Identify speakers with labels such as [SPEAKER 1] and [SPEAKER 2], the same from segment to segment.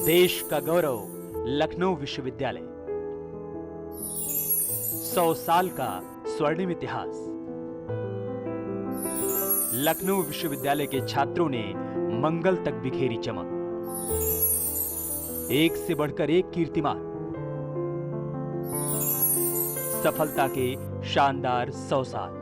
[SPEAKER 1] देश का गौरव लखनऊ विश्वविद्यालय, 100 साल का स्वर्णिम इतिहास। लखनऊ विश्वविद्यालय के छात्रों ने मंगल तक बिखेरी चमक, एक से बढ़कर एक कीर्तिमान, सफलता के शानदार 100 साल।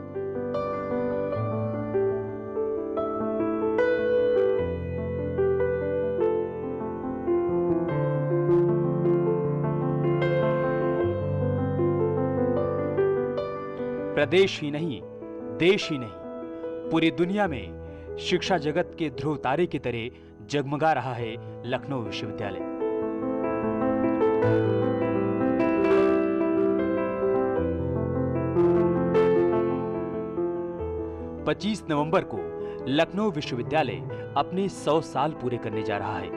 [SPEAKER 1] प्रदेश ही नहीं, देश ही नहीं, पूरी दुनिया में शिक्षा जगत के ध्रुव तारे की तरह जगमगा रहा है लखनऊ विश्वविद्यालय। पच्चीस नवंबर को लखनऊ विश्वविद्यालय अपने 100 साल पूरे करने जा रहा है।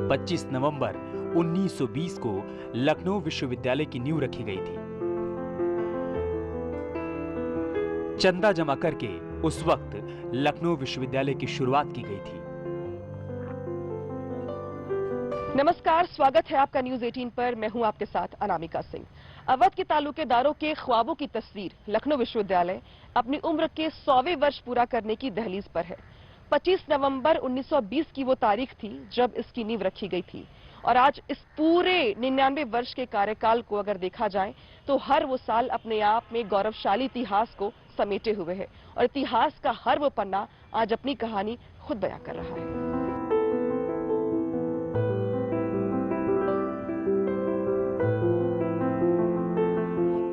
[SPEAKER 1] 25 नवंबर 1920 को लखनऊ विश्वविद्यालय की नींव रखी गई थी। चंदा जमा करके उस वक्त लखनऊ विश्वविद्यालय की शुरुआत की गई थी।
[SPEAKER 2] नमस्कार, स्वागत है आपका न्यूज 18 पर। मैं हूं आपके साथ अनामिका सिंह। अवध के तालुकेदारों के ख्वाबों की तस्वीर लखनऊ विश्वविद्यालय अपनी उम्र के 100वें वर्ष पूरा करने की दहलीज पर है। 25 नवंबर 1920 की वो तारीख थी जब इसकी नींव रखी गई थी और आज इस पूरे 99 वर्ष के कार्यकाल को अगर देखा जाए तो हर वो साल अपने आप में गौरवशाली इतिहास को समेटे हुए है और इतिहास का हर वो पन्ना आज अपनी कहानी खुद बयां कर रहा है।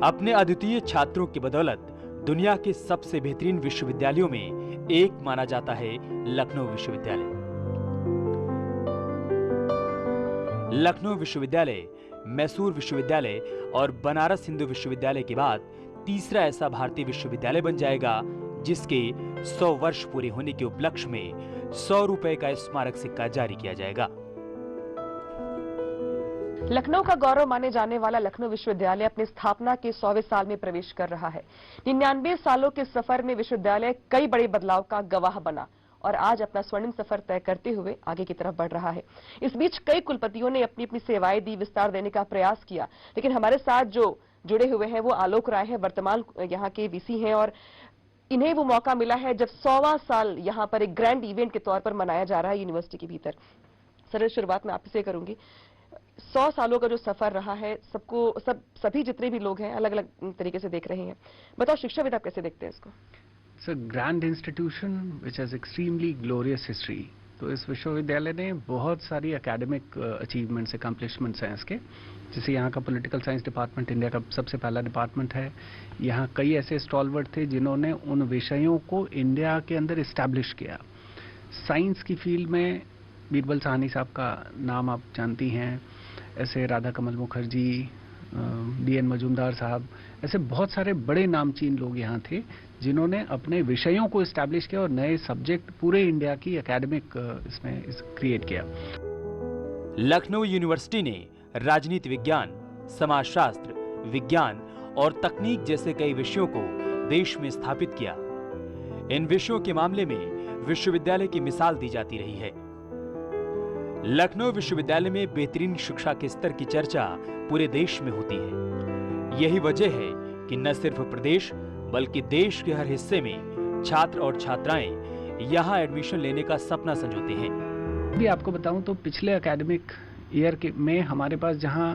[SPEAKER 1] अपने अद्वितीय छात्रों की बदौलत दुनिया के सबसे बेहतरीन विश्वविद्यालयों में एक माना जाता है लखनऊ विश्वविद्यालय। लखनऊ विश्वविद्यालय, मैसूर विश्वविद्यालय और बनारस हिंदू विश्वविद्यालय के बाद तीसरा ऐसा भारतीय विश्वविद्यालय बन जाएगा जिसके 100 वर्ष पूरे होने के उपलक्ष्य में 100 रुपए का स्मारक सिक्का जारी किया जाएगा।
[SPEAKER 2] लखनऊ का गौरव माने जाने वाला लखनऊ विश्वविद्यालय अपनी स्थापना के 100वें साल में प्रवेश कर रहा है। 99 सालों के सफर में विश्वविद्यालय कई बड़े बदलाव का गवाह बना और आज अपना स्वर्णिम सफर तय करते हुए आगे की तरफ बढ़ रहा है। इस बीच कई कुलपतियों ने अपनी अपनी सेवाएं दी, विस्तार देने का प्रयास किया, लेकिन हमारे साथ जो जुड़े हुए हैं वो आलोक राय है, वर्तमान यहाँ के वीसी हैं और इन्हें वो मौका मिला है जब 100वां साल यहाँ पर एक ग्रैंड इवेंट के तौर पर मनाया जा रहा है यूनिवर्सिटी के भीतर। सर, शुरुआत में आपसे करूंगी। 100 सालों का जो सफर रहा है, सभी जितने भी लोग हैं अलग अलग तरीके से देख रहे हैं। बताओ, शिक्षाविद आप कैसे देखते हैं इसको?
[SPEAKER 3] It's a grand institution which has extremely glorious history. तो इस विश्वविद्यालय ने बहुत सारी एकेडमिक अचीवमेंट्स, अकम्पलिशमेंट्स हैं इसके। जैसे यहाँ का पॉलिटिकल साइंस डिपार्टमेंट इंडिया का सबसे पहला डिपार्टमेंट है। यहाँ कई ऐसे स्टॉलवर्ड थे जिन्होंने उन विषयों को इंडिया के अंदर इस्टेब्लिश किया। साइंस की फील्ड में बीरबल साहनी साहब का नाम आप जानती हैं, ऐसे राधा कमल मुखर्जी, DN मजूमदार साहब, ऐसे बहुत सारे बड़े नामचीन लोग यहाँ थे जिन्होंने अपने विषयों को इस्टेब्लिश किया और नए सब्जेक्ट पूरे इंडिया की एकेडमिक इसमें क्रिएट किया।
[SPEAKER 1] लखनऊ यूनिवर्सिटी ने राजनीति विज्ञान, समाजशास्त्र, विज्ञान और तकनीक जैसे कई विषयों को देश में स्थापित किया। इन विषयों के मामले में विश्वविद्यालय की मिसाल दी जाती रही है। लखनऊ विश्वविद्यालय में बेहतरीन शिक्षा के स्तर की चर्चा पूरे देश में होती है। यही वजह है कि न सिर्फ प्रदेश बल्कि देश के हर हिस्से में छात्र और छात्राएं यहां एडमिशन लेने का सपना संजोते हैं।
[SPEAKER 3] भी आपको बताऊं तो पिछले एकेडमिक ईयर में हमारे पास जहां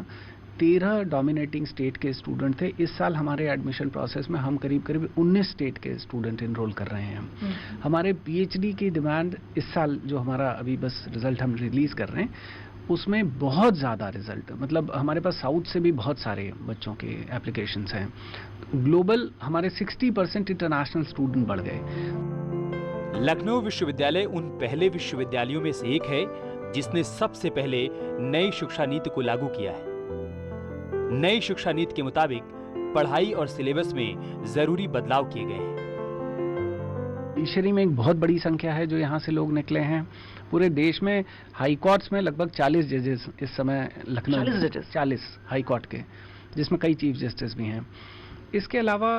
[SPEAKER 3] 13 डोमिनेटिंग स्टेट के स्टूडेंट थे, इस साल हमारे एडमिशन प्रोसेस में हम करीब 19 स्टेट के स्टूडेंट इनरोल कर रहे हैं। हमारे PhD की डिमांड इस साल जो हमारा अभी बस रिजल्ट हम रिलीज कर रहे हैं उसमें बहुत ज़्यादा रिजल्ट, मतलब हमारे पास साउथ से भी बहुत सारे बच्चों के एप्लीकेशंस हैं। ग्लोबल हमारे 60% इंटरनेशनल स्टूडेंट बढ़ गए।
[SPEAKER 1] लखनऊ विश्वविद्यालय उन पहले विश्वविद्यालयों में से एक है जिसने सबसे पहले नई शिक्षा नीति को लागू किया है। नई शिक्षा नीति के मुताबिक पढ़ाई और सिलेबस में जरूरी बदलाव किए गए हैं।
[SPEAKER 3] जुडिशरी में एक बहुत बड़ी संख्या है जो यहाँ से लोग निकले हैं। पूरे देश में हाई कोर्ट्स में लगभग 40 जजेस इस समय लखनऊ 40 हाई कोर्ट के, जिसमें कई चीफ जस्टिस भी हैं। इसके अलावा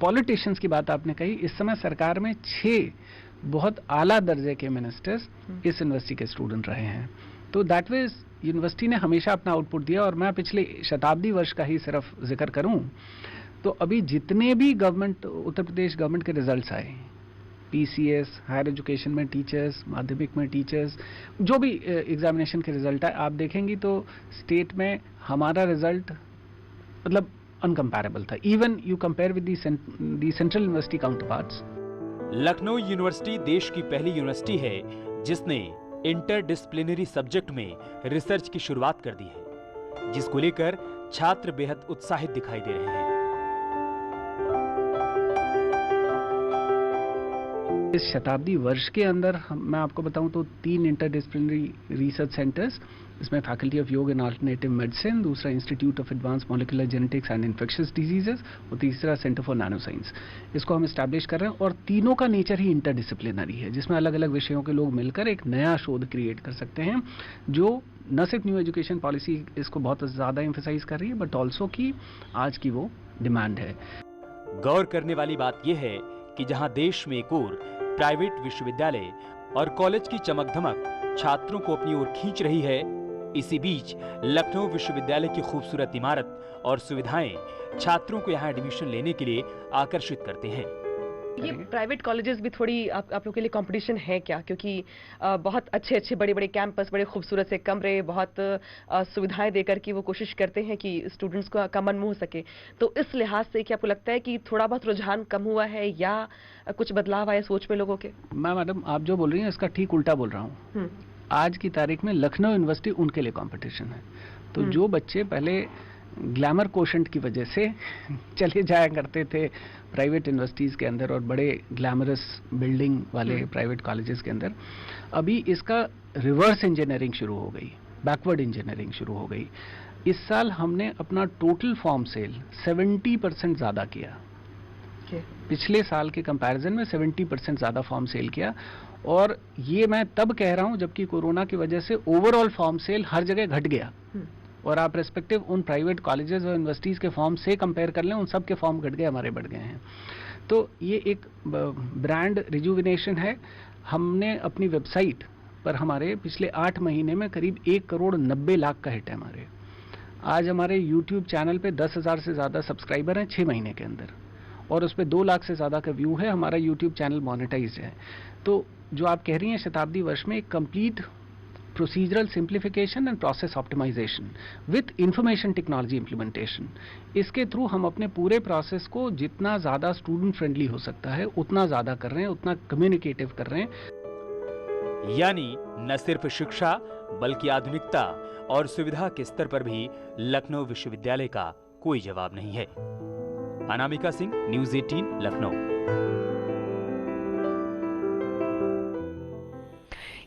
[SPEAKER 3] पॉलिटिशियंस की बात आपने कही, इस समय सरकार में 6 बहुत आला दर्जे के मिनिस्टर्स इस यूनिवर्सिटी के स्टूडेंट रहे हैं। तो दैट वे यूनिवर्सिटी ने हमेशा अपना आउटपुट दिया। और मैं पिछले शताब्दी वर्ष का ही सिर्फ जिक्र करूं तो अभी जितने भी गवर्नमेंट, उत्तर प्रदेश गवर्नमेंट के रिजल्ट्स आए, पीसीएस, हायर एजुकेशन में टीचर्स, माध्यमिक में टीचर्स, जो भी एग्जामिनेशन के रिजल्ट है आप देखेंगी तो स्टेट में हमारा रिजल्ट मतलब अनकंपैरेबल था। Even you compare with the central university counterparts.
[SPEAKER 1] Lucknow university देश की पहली यूनिवर्सिटी है जिसने इंटरडिसिप्लिनरी सब्जेक्ट में रिसर्च की शुरुआत कर दी है, जिसको लेकर छात्र बेहद उत्साहित दिखाई दे रहे हैं।
[SPEAKER 3] इस शताब्दी वर्ष के अंदर मैं आपको बताऊं तो 3 इंटरडिसिप्लिनरी रिसर्च सेंटर्स, इसमें फैकल्टी ऑफ योग एंड अल्टरनेटिव मेडिसिन, दूसरा institute of advance molecular genetics and infectious diseases और तीसरा सेंटर फॉर नैनो साइंस, इसको हम एस्टैब्लिश कर रहे हैं। और तीनों का नेचर ही इंटरडिसिप्लिनरी है, जिसमें अलग अलग विषयों के लोग मिलकर एक नया शोध क्रिएट कर सकते हैं, जो न सिर्फ न्यू एजुकेशन पॉलिसी इसको बहुत ज़्यादा एम्फेसाइज कर रही है बट ऑल्सो कि आज की वो डिमांड है।
[SPEAKER 1] गौर करने वाली बात यह है कि जहां देश में एक ओर प्राइवेट विश्वविद्यालय और कॉलेज की चमक धमक छात्रों को अपनी ओर खींच रही है, इसी बीच लखनऊ विश्वविद्यालय की खूबसूरत इमारत और सुविधाएं छात्रों को यहां एडमिशन लेने के लिए आकर्षित करते हैं।
[SPEAKER 2] ये प्राइवेट कॉलेजेस भी थोड़ी आप लोगों के लिए कंपटीशन है क्या? क्योंकि बहुत अच्छे बड़े कैंपस, बड़े खूबसूरत से कमरे, बहुत सुविधाएं देकर की वो कोशिश करते हैं कि स्टूडेंट्स का मन मोह सके। तो इस लिहाज से क्या आपको लगता है कि थोड़ा बहुत रुझान कम हुआ है या कुछ बदलाव आया सोच में लोगों के?
[SPEAKER 3] मैडम आप जो बोल रही हैं इसका ठीक उल्टा बोल रहा हूँ। आज की तारीख में लखनऊ यूनिवर्सिटी उनके लिए कंपटीशन है। तो जो बच्चे पहले ग्लैमर कोशेंट की वजह से चले जाया करते थे प्राइवेट यूनिवर्सिटीज़ के अंदर और बड़े ग्लैमरस बिल्डिंग वाले प्राइवेट कॉलेजेस के अंदर, अभी इसका रिवर्स इंजीनियरिंग शुरू हो गई, बैकवर्ड इंजीनियरिंग शुरू हो गई। इस साल हमने अपना टोटल फॉर्म सेल 70% ज़्यादा किया। पिछले साल के कंपैरिजन में 70% ज़्यादा फॉर्म सेल किया। और ये मैं तब कह रहा हूँ जबकि कोरोना की वजह से ओवरऑल फॉर्म सेल हर जगह घट गया। और आप रेस्पेक्टिव उन प्राइवेट कॉलेजेस और यूनिवर्सिटीज़ के फॉर्म से कंपेयर कर लें, उन सब के फॉर्म घट गए, हमारे बढ़ गए हैं। तो ये एक ब्रांड रिजुविनेशन है। हमने अपनी वेबसाइट पर हमारे पिछले 8 महीने में करीब 1,90,00,000 का हिट है हमारे। आज हमारे यूट्यूब चैनल पे 10,000 से ज़्यादा सब्सक्राइबर हैं 6 महीने के अंदर, और उस पर 2 लाख से ज़्यादा का व्यू है। हमारा यूट्यूब चैनल मोनेटाइज है। तो जो आप कह रही हैं शताब्दी वर्ष में एक complete procedural simplification and process optimization with information technology implementation, इसके थ्रू हम अपने पूरे प्रोसेस को जितना ज़्यादा स्टूडेंट फ्रेंडली हो सकता है उतना ज़्यादा कर रहे हैं, उतना कम्युनिकेटिव कर रहे हैं।
[SPEAKER 1] यानी न सिर्फ शिक्षा बल्कि आधुनिकता और सुविधा के स्तर पर भी लखनऊ विश्वविद्यालय का कोई जवाब नहीं है। अनामिका सिंह, न्यूज़ 18, लखनऊ।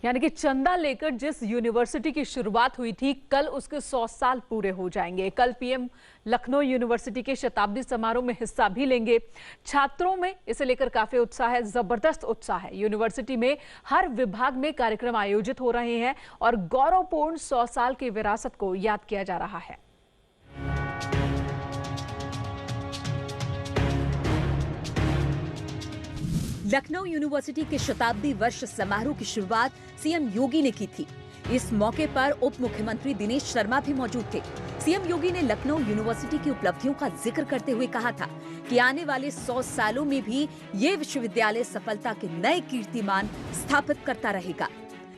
[SPEAKER 4] यानी कि चंदा लेकर जिस यूनिवर्सिटी की शुरुआत हुई थी, कल उसके 100 साल पूरे हो जाएंगे। कल पीएम लखनऊ यूनिवर्सिटी के शताब्दी समारोह में हिस्सा भी लेंगे। छात्रों में इसे लेकर काफी उत्साह है, जबरदस्त उत्साह है। यूनिवर्सिटी में हर विभाग में कार्यक्रम आयोजित हो रहे हैं और गौरवपूर्ण 100 साल की विरासत को याद किया जा रहा है।
[SPEAKER 5] लखनऊ यूनिवर्सिटी के शताब्दी वर्ष समारोह की शुरुआत सीएम योगी ने की थी। इस मौके पर उप मुख्यमंत्री दिनेश शर्मा भी मौजूद थे। सीएम योगी ने लखनऊ यूनिवर्सिटी की उपलब्धियों का जिक्र करते हुए कहा था कि आने वाले 100 सालों में भी ये विश्वविद्यालय सफलता के नए कीर्तिमान स्थापित करता रहेगा।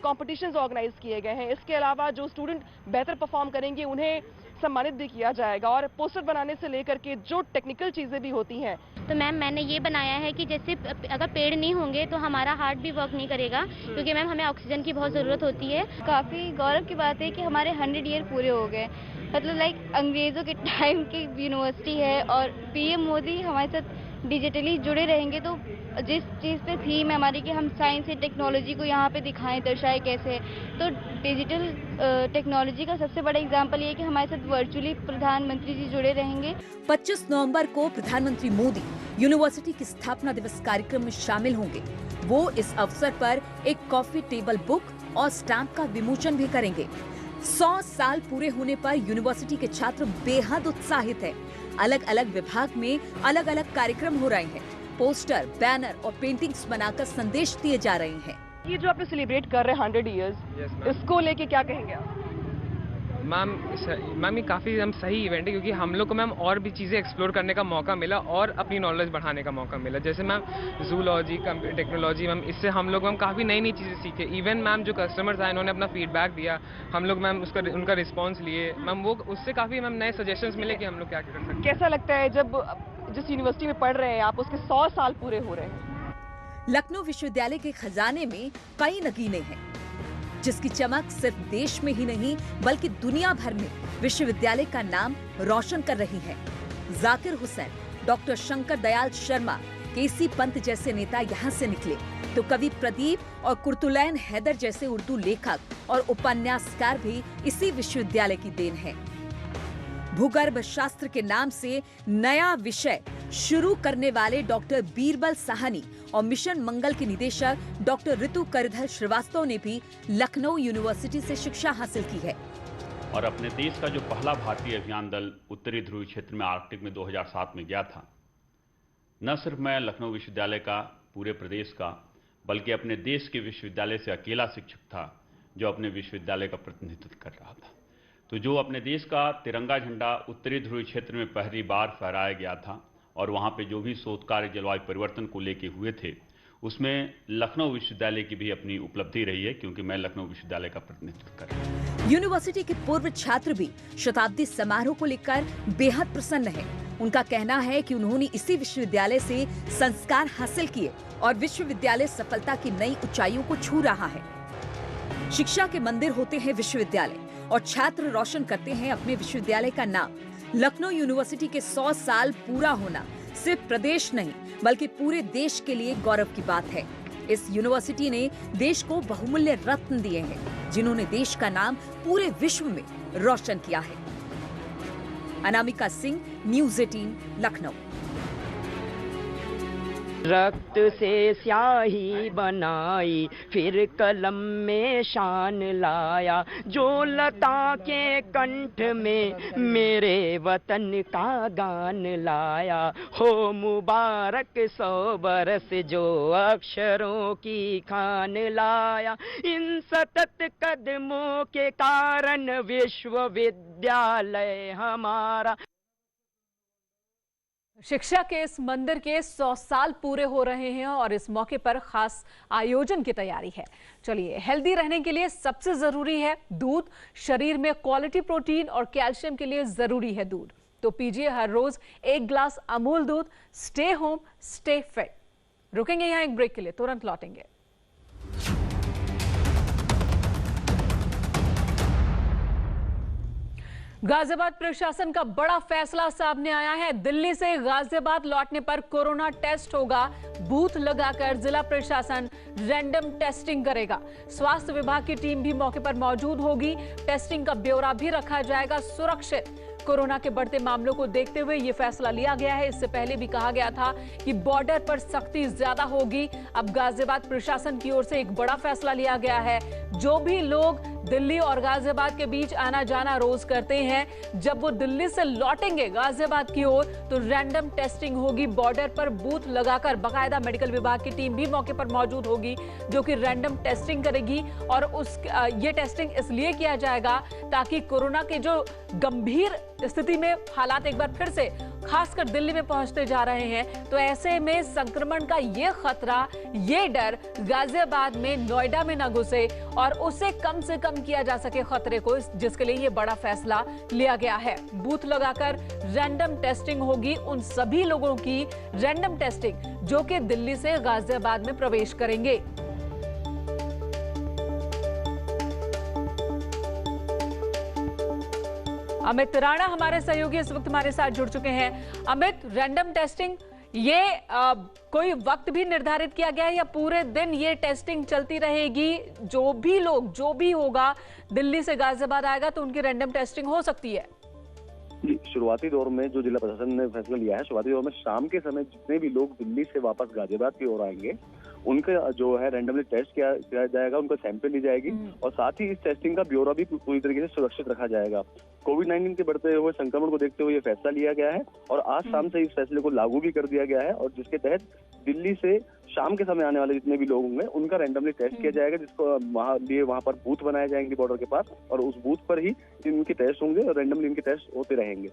[SPEAKER 2] कॉम्पिटिशन्स ऑर्गेनाइज किए गए हैं। इसके अलावा जो स्टूडेंट बेहतर परफॉर्म करेंगे उन्हें सम्मानित भी किया जाएगा, और पोस्टर बनाने से लेकर के जो टेक्निकल चीजें भी होती हैं।
[SPEAKER 6] तो मैम मैंने ये बनाया है कि जैसे अगर पेड़ नहीं होंगे तो हमारा हार्ट भी वर्क नहीं करेगा, क्योंकि मैम हमें ऑक्सीजन की बहुत ज़रूरत होती है।
[SPEAKER 7] काफ़ी गौरव की बात है कि हमारे 100 ईयर पूरे हो गए। मतलब अंग्रेज़ों के टाइम की यूनिवर्सिटी है और पीएम मोदी हमारे साथ डिजिटली जुड़े रहेंगे। तो जिस चीज़ पे थीम है हमारी कि हम साइंस एंड टेक्नोलॉजी को यहाँ पे दिखाएं, दर्शाएं कैसे, तो डिजिटल टेक्नोलॉजी का सबसे बड़ा एग्जांपल ये है कि हमारे साथ वर्चुअली प्रधानमंत्री जी जुड़े रहेंगे।
[SPEAKER 5] 25 नवंबर को प्रधानमंत्री मोदी यूनिवर्सिटी की स्थापना दिवस कार्यक्रम में शामिल होंगे। वो इस अवसर पर एक कॉफी टेबल बुक और स्टैंप का विमोचन भी करेंगे। 100 साल पूरे होने पर यूनिवर्सिटी के छात्र बेहद उत्साहित हैं। अलग अलग विभाग में अलग अलग कार्यक्रम हो रहे हैं। पोस्टर, बैनर और पेंटिंग्स बनाकर संदेश दिए जा रहे हैं।
[SPEAKER 2] ये जो आपने सेलिब्रेट कर रहे हैं 100 इयर्स, इसको लेके क्या कहेंगे आप?
[SPEAKER 8] मैम ये काफ़ी सही इवेंट है, क्योंकि हम लोग को मैम और भी चीज़ें एक्सप्लोर करने का मौका मिला और अपनी नॉलेज बढ़ाने का मौका मिला। जैसे मैम जूलॉजी, टेक्नोलॉजी, मैम इससे हम लोग मैम काफ़ी नई नई चीज़ें सीखे। इवन मैम जो कस्टमर्स आए उन्होंने अपना फीडबैक दिया, हम लोग मैम उनका रिस्पॉन्स लिए मैम, वो उससे काफ़ी मैम नए सजेशंस मिले कि हम लोग क्या कर सकते हैं।
[SPEAKER 2] कैसा लगता है जब जिस यूनिवर्सिटी में पढ़ रहे हैं आप, उसके 100 साल पूरे हो रहे हैं?
[SPEAKER 5] लखनऊ विश्वविद्यालय के खजाने में कई नगीने हैं, जिसकी चमक सिर्फ देश में ही नहीं बल्कि दुनिया भर में विश्वविद्यालय का नाम रोशन कर रही है। जाकिर हुसैन, डॉक्टर शंकर दयाल शर्मा, केसी पंत जैसे नेता यहाँ से निकले, तो कवि प्रदीप और कुर्तुलैन हैदर जैसे उर्दू लेखक और उपन्यासकार भी इसी विश्वविद्यालय की देन है। भूगर्भ शास्त्र के नाम से नया विषय शुरू करने वाले डॉक्टर बीरबल साहनी और मिशन मंगल के निदेशक डॉक्टर ऋतु करधर श्रीवास्तव ने भी लखनऊ यूनिवर्सिटी से शिक्षा हासिल की है।
[SPEAKER 9] और अपने देश का जो पहला भारतीय अभियान दल उत्तरी ध्रुवीय क्षेत्र में आर्कटिक में 2007 में गया था, न सिर्फ मैं लखनऊ विश्वविद्यालय का, पूरे प्रदेश का, बल्कि अपने देश के विश्वविद्यालय से अकेला शिक्षक था जो अपने विश्वविद्यालय का प्रतिनिधित्व कर रहा था। तो जो अपने देश का तिरंगा झंडा उत्तरी ध्रुवीय क्षेत्र में पहली बार फहराया गया था और वहाँ पे जो भी शोध कार्य जलवायु परिवर्तन को लेके हुए थे, उसमें लखनऊ विश्वविद्यालय की भी अपनी उपलब्धि रही है, क्योंकि मैं लखनऊ विश्वविद्यालय का प्रतिनिधित्व कर रहा हूँ।
[SPEAKER 5] यूनिवर्सिटी के पूर्व छात्र भी शताब्दी समारोह को लेकर बेहद प्रसन्न हैं। उनका कहना है कि उन्होंने इसी विश्वविद्यालय से संस्कार हासिल किए और विश्वविद्यालय सफलता की नई ऊंचाइयों को छू रहा है। शिक्षा के मंदिर होते हैं विश्वविद्यालय और छात्र रोशन करते हैं अपने विश्वविद्यालय का नाम। लखनऊ यूनिवर्सिटी के 100 साल पूरा होना सिर्फ प्रदेश नहीं बल्कि पूरे देश के लिए गौरव की बात है। इस यूनिवर्सिटी ने देश को बहुमूल्य रत्न दिए हैं, जिन्होंने देश का नाम पूरे विश्व में रोशन किया है। अनामिका सिंह, न्यूज़ 18, लखनऊ।
[SPEAKER 10] रक्त से स्याही बनाई, फिर कलम में शान लाया, जो लता के कंठ में मेरे वतन का गान लाया। हो मुबारक 100 बरस जो अक्षरों की खान लाया, इन सतत कदमों के कारण विश्वविद्यालय हमारा।
[SPEAKER 4] शिक्षा के इस मंदिर के 100 साल पूरे हो रहे हैं और इस मौके पर खास आयोजन की तैयारी है। चलिए, हेल्दी रहने के लिए सबसे जरूरी है दूध। शरीर में क्वालिटी प्रोटीन और कैल्शियम के लिए जरूरी है दूध। तो पीजिए हर रोज 1 ग्लास अमूल दूध। Stay home, stay fit. रुकेंगे यहाँ एक ब्रेक के लिए, तुरंत लौटेंगे। गाजियाबाद प्रशासन का बड़ा फैसला सामने आया है। दिल्ली से गाजियाबाद लौटने पर कोरोना टेस्ट होगा। बूथ लगाकर जिला प्रशासन रैंडम टेस्टिंग करेगा। स्वास्थ्य विभाग की टीम भी मौके पर मौजूद होगी। टेस्टिंग का ब्यौरा भी रखा जाएगा सुरक्षित। कोरोना के बढ़ते मामलों को देखते हुए यह फैसला लिया गया है। इससे पहले भी कहा गया था कि बॉर्डर पर सख्ती ज्यादा होगी। अब गाजियाबाद प्रशासन की ओर से एक बड़ा फैसला लिया गया है। जो भी लोग दिल्ली और गाजियाबाद के बीच आना जाना रोज करते हैं, जब वो दिल्ली से लौटेंगे गाजियाबाद की ओर तो रैंडम टेस्टिंग होगी। बॉर्डर पर बूथ लगाकर बाकायदा मेडिकल विभाग की टीम भी मौके पर मौजूद होगी, जो कि रैंडम टेस्टिंग करेगी। और ये टेस्टिंग इसलिए किया जाएगा ताकि कोरोना के जो गंभीर स्थिति में हालात एक बार फिर से खासकर दिल्ली में पहुंचते जा रहे हैं, तो ऐसे में संक्रमण का ये खतरा, ये डर गाजियाबाद में, नोएडा में न घुसे और उसे कम से कम किया जा सके खतरे को, जिसके लिए ये बड़ा फैसला लिया गया है। बूथ लगाकर रैंडम टेस्टिंग होगी उन सभी लोगों की, रैंडम टेस्टिंग जो कि दिल्ली से गाजियाबाद में प्रवेश करेंगे। अमित राणा हमारे सहयोगी इस वक्त हमारे साथ जुड़ चुके हैं। अमित, रैंडम टेस्टिंग ये कोई वक्त भी निर्धारित किया गया है या पूरे दिन ये टेस्टिंग चलती रहेगी? जो भी लोग, जो भी होगा दिल्ली से गाजियाबाद आएगा तो उनकी रैंडम टेस्टिंग हो सकती है?
[SPEAKER 11] जी, शुरुआती दौर में जो जिला प्रशासन ने फैसला लिया है, शुरुआती दौर में शाम के समय जितने भी लोग दिल्ली से वापस गाजियाबाद की ओर आएंगे उनका जो है रैंडमली टेस्ट किया जाएगा, उनका सैंपल ली जाएगी और साथ ही इस टेस्टिंग का ब्यौरा भी पूरी तरीके से सुरक्षित रखा जाएगा। कोविड-19 के बढ़ते हुए संक्रमण को देखते हुए ये फैसला लिया गया है और आज शाम से इस फैसले को लागू भी कर दिया गया है और जिसके तहत दिल्ली से शाम के समय आने वाले जितने भी लोग होंगे उनका रैंडमली टेस्ट किया जाएगा, जिसको वहाँ पर बूथ बनाए जाएंगे बॉर्डर के पास और उस बूथ पर ही इनके टेस्ट होंगे और रैंडमली इनके टेस्ट होते रहेंगे।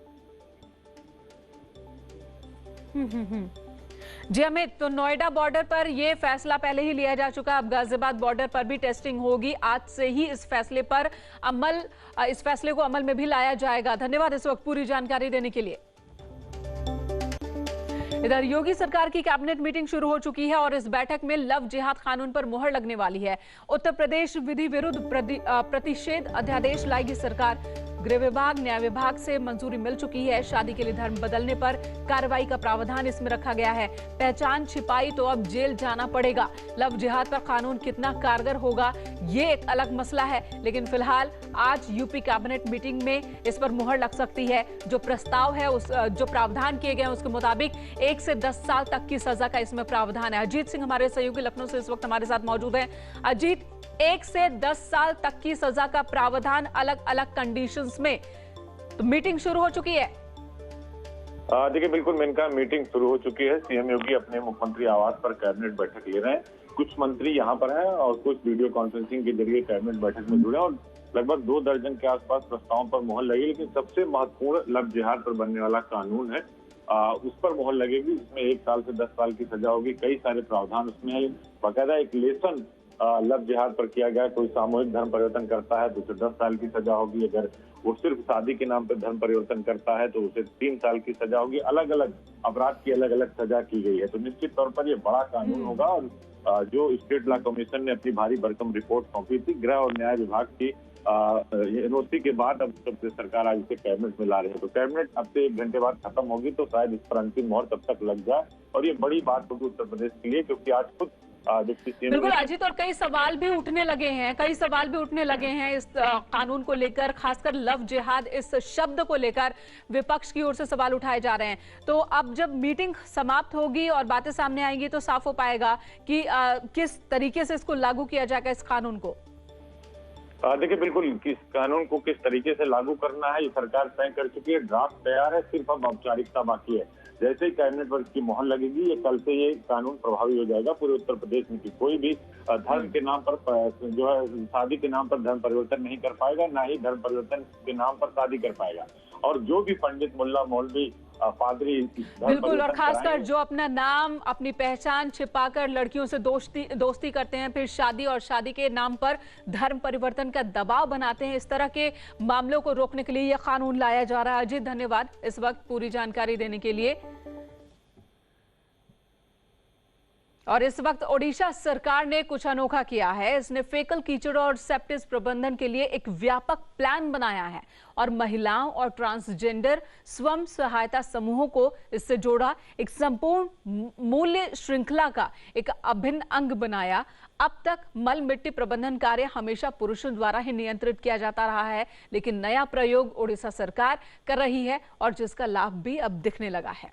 [SPEAKER 4] जी अमित, तो नोएडा बॉर्डर पर यह फैसला पहले ही लिया जा चुका, अब गाजियाबाद बॉर्डर पर भी टेस्टिंग होगी। आज से ही इस फैसले को अमल में भी लाया जाएगा। धन्यवाद इस वक्त पूरी जानकारी देने के लिए। इधर योगी सरकार की कैबिनेट मीटिंग शुरू हो चुकी है और इस बैठक में लव जिहाद कानून पर मुहर लगने वाली है। उत्तर प्रदेश विधि विरुद्ध प्रतिषेध अध्यादेश लाएगी सरकार। गृह विभाग, न्याय विभाग से मंजूरी मिल चुकी है। शादी के लिए धर्म बदलने पर कार्रवाई का प्रावधान इसमें रखा गया है। पहचान छिपाई तो अब जेल जाना पड़ेगा। लव जिहाद पर कानून कितना कारगर होगा ये एक अलग मसला है, लेकिन फिलहाल आज यूपी कैबिनेट मीटिंग में इस पर मुहर लग सकती है। जो प्रस्ताव है, जो प्रावधान किए गए हैं उसके मुताबिक 1 से 10 साल तक की सजा का इसमें प्रावधान है। अजीत सिंह हमारे सहयोगी लखनऊ से इस वक्त हमारे साथ मौजूद हैं। अजीत, 1 से 10 साल तक की सजा का प्रावधान अलग अलग कंडीशंस में, तो मीटिंग शुरू हो चुकी है।
[SPEAKER 12] देखिए बिल्कुल मेनका, मीटिंग शुरू हो चुकी है। सीएम योगी अपने मुख्यमंत्री आवास पर कैबिनेट बैठक ले रहे हैं। कुछ मंत्री यहाँ पर हैं और कुछ वीडियो कॉन्फ्रेंसिंग के जरिए कैबिनेट बैठक में जुड़े और लगभग 2 दर्जन के आसपास प्रस्तावों पर मुहर लगी। लेकिन सबसे महत्वपूर्ण लव जिहाद पर बनने वाला कानून है, उस पर मुहर लगेगी। इसमें 1 साल से 10 साल की सजा होगी। कई सारे प्रावधान उसमें है। बाकायदा एक लेसन लव जिहाद पर किया गया। कोई सामूहिक धर्म परिवर्तन करता है तो उसे 10 साल की सजा होगी। अगर वो सिर्फ शादी के नाम पर धर्म परिवर्तन करता है तो उसे 3 साल की सजा होगी। अलग अलग अपराध की अलग अलग सजा की गई है। तो निश्चित तौर पर ये बड़ा कानून होगा और जो स्टेट लॉ कमीशन ने अपनी भारी भरकम रिपोर्ट सौंपी थी गृह और न्याय विभाग की एनओसी के बाद अब सरकार आज इसे कैबिनेट में ला रही है। तो कैबिनेट अब से 1 घंटे बाद खत्म होगी तो शायद इस पर अंतिम मोहर तब तक लग जाए और ये बड़ी बात होगी उत्तर प्रदेश के लिए, क्योंकि आज खुद
[SPEAKER 4] बिल्कुल अजीत, और कई सवाल भी उठने लगे हैं इस कानून को लेकर, खासकर लव जिहाद इस शब्द को लेकर विपक्ष की ओर से सवाल उठाए जा रहे हैं। तो अब जब मीटिंग समाप्त होगी और बातें सामने आएंगी तो साफ हो पाएगा कि किस तरीके से इसको लागू किया जाएगा, इस कानून को।
[SPEAKER 12] देखिए बिल्कुल, किस कानून को किस तरीके से लागू करना है ये सरकार तय कर चुकी है। ड्राफ्ट तैयार है, सिर्फ अब औपचारिकता बाकी है। जैसे ही कैबिनेट पर इसकी मुहर लगेगी ये कल से ये कानून प्रभावी हो जाएगा पूरे उत्तर प्रदेश में। कि कोई भी धर्म के नाम पर जो है शादी के नाम पर धर्म परिवर्तन नहीं कर पाएगा, ना ही धर्म परिवर्तन के नाम पर शादी कर पाएगा। और जो भी पंडित, मुल्ला, मौलवी, पादरी
[SPEAKER 4] बिल्कुल, और खासकर जो अपना नाम, अपनी पहचान छिपाकर लड़कियों से दोस्ती करते हैं, फिर शादी और शादी के नाम पर धर्म परिवर्तन का दबाव बनाते हैं, इस तरह के मामलों को रोकने के लिए यह कानून लाया जा रहा है। अजीत, धन्यवाद इस वक्त पूरी जानकारी देने के लिए। और इस वक्त ओडिशा सरकार ने कुछ अनोखा किया है। इसने फेकल कीचड़ और सेप्टिस प्रबंधन के लिए एक व्यापक प्लान बनाया है और महिलाओं और ट्रांसजेंडर स्वयं सहायता समूहों को इससे जोड़ा, एक संपूर्ण मूल्य श्रृंखला का एक अभिन्न अंग बनाया। अब तक मल मिट्टी प्रबंधन कार्य हमेशा पुरुषों द्वारा ही नियंत्रित किया जाता रहा है, लेकिन नया प्रयोग ओडिशा सरकार कर रही है और जिसका लाभ भी अब दिखने लगा है।